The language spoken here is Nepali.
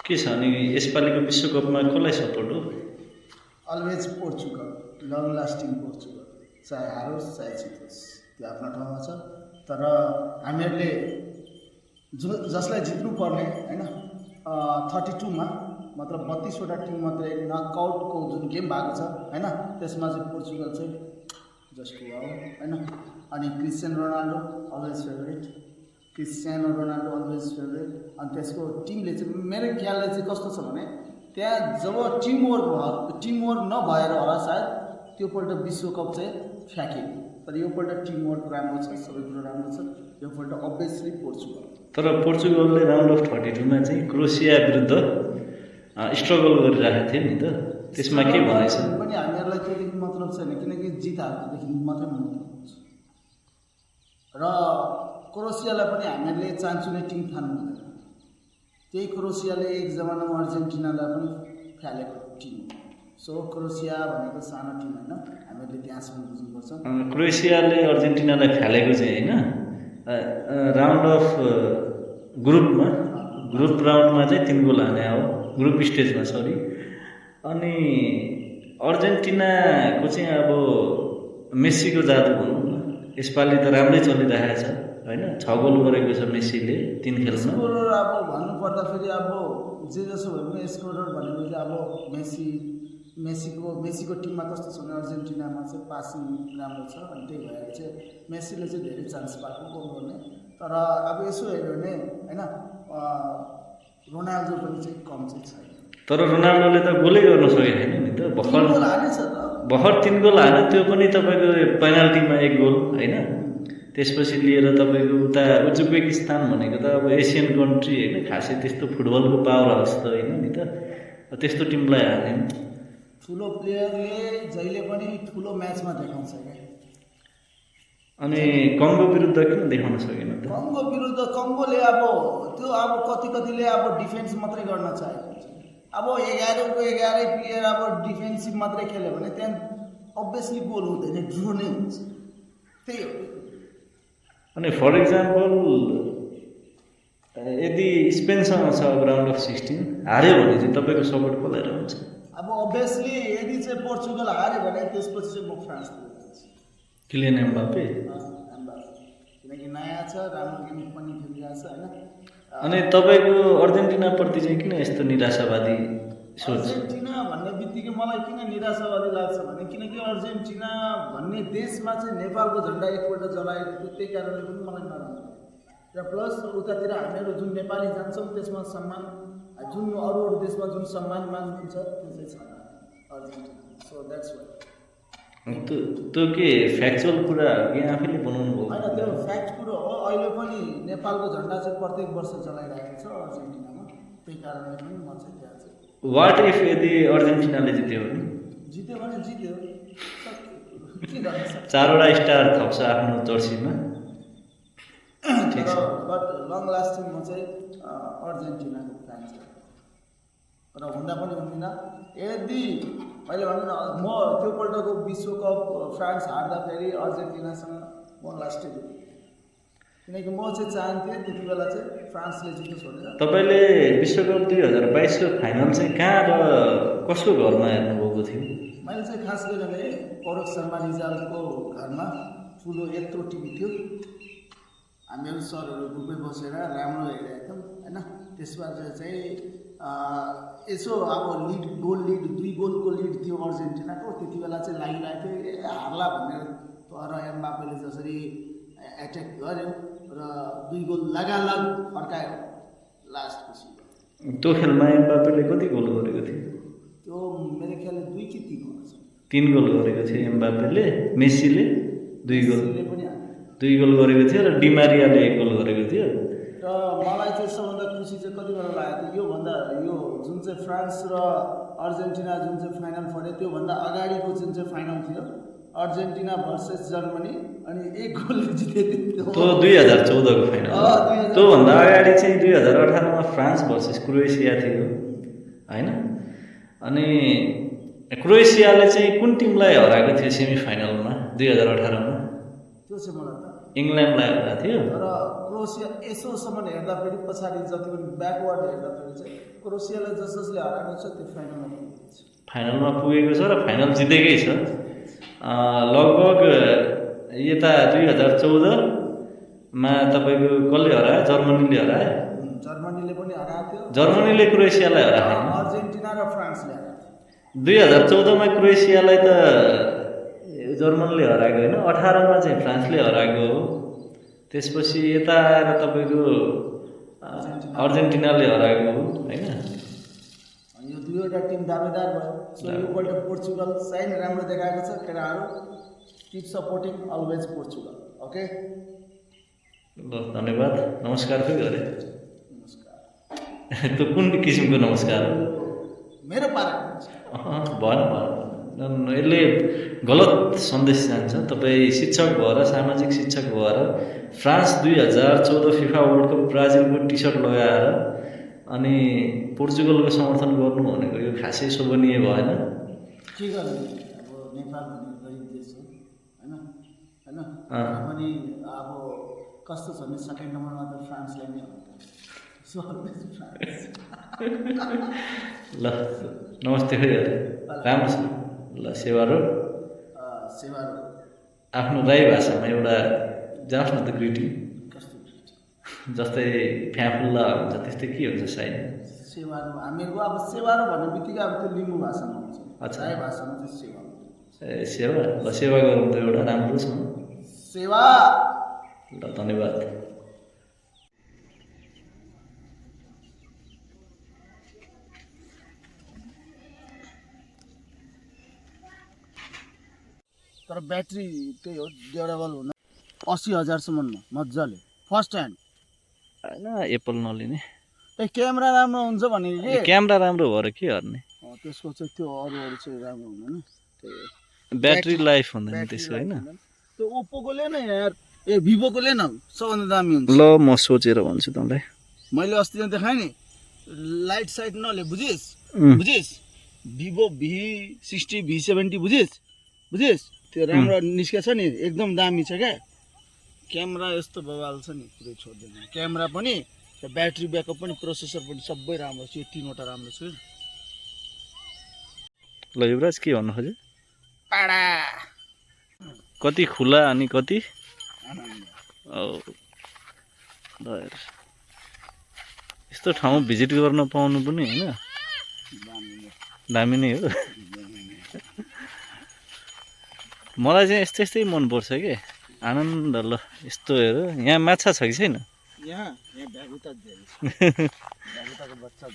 के छ अनि यसपालिको विश्वकपमा कसलाई सपोर्ट हो? Always Portugal, long lasting Portugal, चाहे हारोस् चाहे जितोस् त्यो आफ्नो ठाउँमा छ। तर हामीहरूले जसलाई जित्नु पर्ने होइन 32मा मतलब 32वटा टिम मात्रै नकआउटको जुन गेम भएको छ होइन त्यसमा चाहिँ पोर्चुगल चाहिँ जस्ट वाउ होइन। अनि Cristiano Ronaldo always favourite, Cristiano Ronaldo always favourite. अनि त्यसको टिमले चाहिँ मेरो ख्यालले चाहिँ कस्तो छ भने त्यहाँ जब टिमवर्क नभएर होला सायद त्योपल्ट विश्वकप चाहिँ फ्याँके। तर योपल्ट टिमवर्क राम्रो छ, सबै कुरो राम्रो छ। योपल्ट अभियसली पोर्चुगल। तर पोर्चुगलले राउन्ड अफ 32मा चाहिँ क्रोएसिया विरुद्ध स्ट्रगल गरिरहेको थियो नि त, त्यसमा के भनाइ छ? पनि हामीहरूलाई त्योदेखि मतलब छैन किनकि जित हार्नुदेखि मात्रै मतलब हुन्छ। र क्रोएसियालाई पनि हामीहरूले चान्चुने टिम ठान्नु हुँदैन। त्यही क्रोएसियाले एक जमानामा अर्जेन्टिनालाई पनि फ्यालेको टिम। सो क्रोएसिया भनेको सानो टिम होइन, हामीहरूले त्यहाँसम्म बुझ्नुपर्छ। क्रोएसियाले अर्जेन्टिनालाई फ्यालेको चाहिँ होइन, राउन्ड अफ ग्रुप राउन्डमा चाहिँ 3 गोल हाने हो, ग्रुप स्टेजमा सरी। अनि अर्जेन्टिनाको चाहिँ अब मेस्सीको जादु भनौँ न, यसपालि त राम्रै चलिरहेको छ होइन। 6 गोल गरेको छ मेस्सीले 3 खेलमा। स्कोरर अब भन्नुपर्दाखेरि अब जे जसो भए पनि स्कोरर भनेपछि अब मेसीको टिममा कस्तो छ भने अर्जेन्टिनामा चाहिँ पासिङ राम्रो छ। अनि त्यही भएर चाहिँ मेसीले चाहिँ धेरै चान्स पाएको गोल गर्ने। तर अब यसो हेऱ्यो भने होइन रोनाल्डो पनि चाहिँ कम चाहिँ छैन। तर रोनाल्डोले त गोलै गर्न सकेको छैन नि त। भर्खर 3 गोल हाल्यो, त्यो पनि तपाईँको पेनाल्टीमा 1 गोल होइन। त्यसपछि लिएर तपाईँको उता उज्बेकिस्तान भनेको त अब एसियन कन्ट्री होइन, खासै त्यस्तो फुटबलको पावर हाउस त होइन नि त, त्यस्तो टिमलाई हाल्ने। ठुलो प्लेयरले जहिले पनि ठुलो म्याचमा देखाउँछ क्या। अनि कङ्गो विरुद्ध किन देखाउन सकेन त? कङ्गोले अब त्यो अब कतिले अब डिफेन्स मात्रै गर्न चाहेको हुन्छ। अब 11को 11 प्लेयर अब डिफेन्सिभ मात्रै खेल्यो भने त्यहाँ अभियसली गोल हुँदैन, ड्रो नै हुन्छ। त्यही हो। अनि फर इक्जाम्पल यदि स्पेनसँग छ अब राउन्ड अफ 16 हार्यो भने चाहिँ तपाईँको सपोर्ट कसलाई रहन्छ? अब अभियसली यदि चाहिँ पोर्चुगल हार्यो भने त्यसपछि चाहिँ म फ्रान्स जान्छु। किलियन एम्बापे किनकि नयाँ छ, राम्रो गेम पनि खेलिरहेको छ होइन। अनि तपाईँको अर्जेन्टिनाप्रति चाहिँ किन यस्तो निराशावादी सोच? अर्जेन्टिना भन्ने बित्तिकै मलाई किन निराशावादी लाग्छ भने किनकि अर्जेन्टिना भन्ने देशमा चाहिँ नेपालको झन्डा एकपल्ट जलाएको थियो, त्यही कारणले पनि मलाई नराम्रो। र प्लस उतातिर हामीहरू जुन नेपाली जान्छौँ त्यसमा सम्मान, जुन अरू देशमा जुन सम्मान हुन्छ त्यो चाहिँ छैन अर्जेन्टिना। So that's why. त्यो के फ्याक्चुअल कुरा कि आफैले बनाउनु भयो? होइन, त्यो फ्याक्ट कुरो हो। अहिले पनि नेपालको झन्डा चाहिँ प्रत्येक वर्ष चलाइरहेको छ अर्जेन्टिनामा, त्यही कारणले पनि म चाहिँ त्यहाँ चाहिँ। वाट इफ यदि अर्जेन्टिनाले जित्यो भने? जित्यो भने जित्यो, के गर्न सक्छ। 4वटा स्टार थप्छ आफ्नो जर्सीमा। बट लङ लास्टिङमा चाहिँ अर्जेन्टिनाको फ्यान छ। र हुँदा पनि हुँदिनँ यदि मैले भन्नु न म त्योपल्टको विश्वकप फ्रान्स हार्दाखेरि अर्जेन्टिनासँग म लास्टै दिएँ। किनकि म चाहिँ चाहन्थेँ त्यति बेला चाहिँ फ्रान्सले जित्नु छोडेर। तपाईँले विश्वकप 2022को फाइनल चाहिँ कहाँ र कसको घरमा हेर्नुभएको थियो? मैले चाहिँ खास गरेर परोक शर्मा रिजालको घरमा ठुलो यत्रो टिभी थियो। हामीहरू सरहरू ग्रुपै बसेर राम्रो हेरेका थियौँ होइन। त्यसबाट चाहिँ यसो अब 2 गोलको लिड थियो अर्जेन्टिनाको। त्यति बेला चाहिँ लागिरहेको थियो हार्ला भनेर। तर एम्बापेले जसरी एट्याक गर्यो र 2 गोल लगातार फर्कायो लास्टपछि। त्यो खेलमा एम्बापेले कति गोल गरेको थियो? त्यो मेरो ख्यालले 2 कि 3 गोल छ। 3 गोल गरेको थियो एम्बापेले। मेसीले 2 गोल पनि 2 गोल गरेको थियो र डिमारियाले 1 गोल गरेको थियो। र मलाई चाहिँ सबभन्दा खुसी चाहिँ कति बेला लागेको थियो यो जुन चाहिँ फ्रान्स र अर्जेन्टिना जुन चाहिँ फाइनल पऱ्यो त्योभन्दा अगाडिको जुन चाहिँ फाइनल थियो अर्जेन्टिना भर्सेस जर्मनी, अनि 1 गोलले जितेको थियो। त्यो 2014को फाइनल। त्योभन्दा अगाडि चाहिँ 2018मा फ्रान्स भर्सेस क्रोएसिया थियो होइन। अनि क्रोएसियाले चाहिँ कुन टिमलाई हराएको थियो सेमी फाइनलमा 2018मा? त्यो चाहिँ मलाई इङ्ल्यान्डलाई हराएको थियो। तर क्रोएसिया यसोसम्म हेर्दाखेरि पछाडि जति पनि ब्याकवर्ड हेर्दाखेरि चाहिँ क्रोएसियालाई जसले हराएको छ त्यो फाइनलमा पुगेको छ। फाइनलमा पुगेको छ र फाइनल जितेकै छ। लगभग यता 2014मा तपाईँको कसले हरायो? जर्मनीले हरायो। जर्मनीले पनि हराएको थियो। जर्मनीले क्रोएसियालाई हरायो। अर्जेन्टिना र फ्रान्सले हराएको थियो। 2014मा क्रोएसियालाई त जर्मनीले हराएको होइन, 18मा चाहिँ फ्रान्सले हराएको हो। त्यसपछि यता आएर तपाईँको अर्जेन्टिनाले हराएको हो होइन। यो दुईवटा टिम दावेदार भयो। सो योपल्ट पोर्चुगल साइन राम्रो देखाएको छ। केटाहरू keep supporting always Portugal. Okay, ल धन्यवाद। नमस्कार खै गरे नमस्कार। त्यो कुन किसिमको नमस्कार हो? मेरो पाराको भएन यसले गलत सन्देश जान्छ। तपाईँ शिक्षक भएर, सामाजिक शिक्षक भएर फ्रान्स 2014 फिफा वर्ल्ड कप ब्राजिलको टी सर्ट लगाएर अनि पोर्चुगलको समर्थन गर्नु भनेको यो खासै शोभनीय भएन। के गर्ने, अब नेपाल भन्ने गरिब देश हो होइन होइन पनि अब कस्तो छ भने सेकेन्ड नम्बरमा त फ्रान्सलाई नै हुन्छ। सो ल नमस्ते खै अरे राम्रो छ। ल सेवारो सेवारो आफ्नो राई भाषामा एउटा जानुहोस् न त ग्रिटिङ। जस्तै फ्याफुल्ला हुन्छ त्यस्तै के हुन्छ साइन? सेवारो हामीहरूको अब सेवारो भन्ने बित्तिकै अब त्यो लिम्बू भाषामा हुन्छ। अच्छा, राई भाषामा चाहिँ सेवा। ए सेवा, ल सेवा गरौँ त एउटा राम्रो छ। सेवा। ल धन्यवाद। तर ब्याट्री त्यही हो, ड्युरेबल हुन 80,000सम्ममा मजाले फर्स्ट ह्यान्ड होइन एप्पल नलिने। ए क्यामेरा राम्रो हुन्छ भने कि क्यामेरा राम्रो भएर के गर्ने? त्यसको चाहिँ त्यो अरू चाहिँ राम्रो हुँदैन। त्यही हो, ब्याट्री लाइफ हुँदैन त्यसको होइन। त्यो ओप्पोको ले न यार, ए भिभोको ले न सबभन्दा दामी हुन्छ। ल म सोचेर भन्छु तँलाई। मैले अस्ति देखाएँ नि, लाइट साइट नले बुझिस् भिभो V60 V70 बुझिस् त्यो राम्रो निस्केछ नि, एकदम दामी छ क्या। क्यामेरा यस्तो बवाल छ नि, पुरै छोड्दैन। क्यामेरा पनि, ब्याट्री ब्याकअप पनि, प्रोसेसर पनि सबै राम्रो छ। यो तीनवटा राम्रो छ। ल युवराज के भन्नु खोज्यो? पाडा कति खुला अनि कति यस्तो ठाउँ भिजिट गर्न पाउनु पनि होइन दामी नै हो। मलाई चाहिँ यस्तै यस्तै मनपर्छ कि आनन्द। ल यस्तो हेर, यहाँ माछा छ कि छैन? यहाँ भ्यागुता धेरै छ। भ्यागुताको बच्चा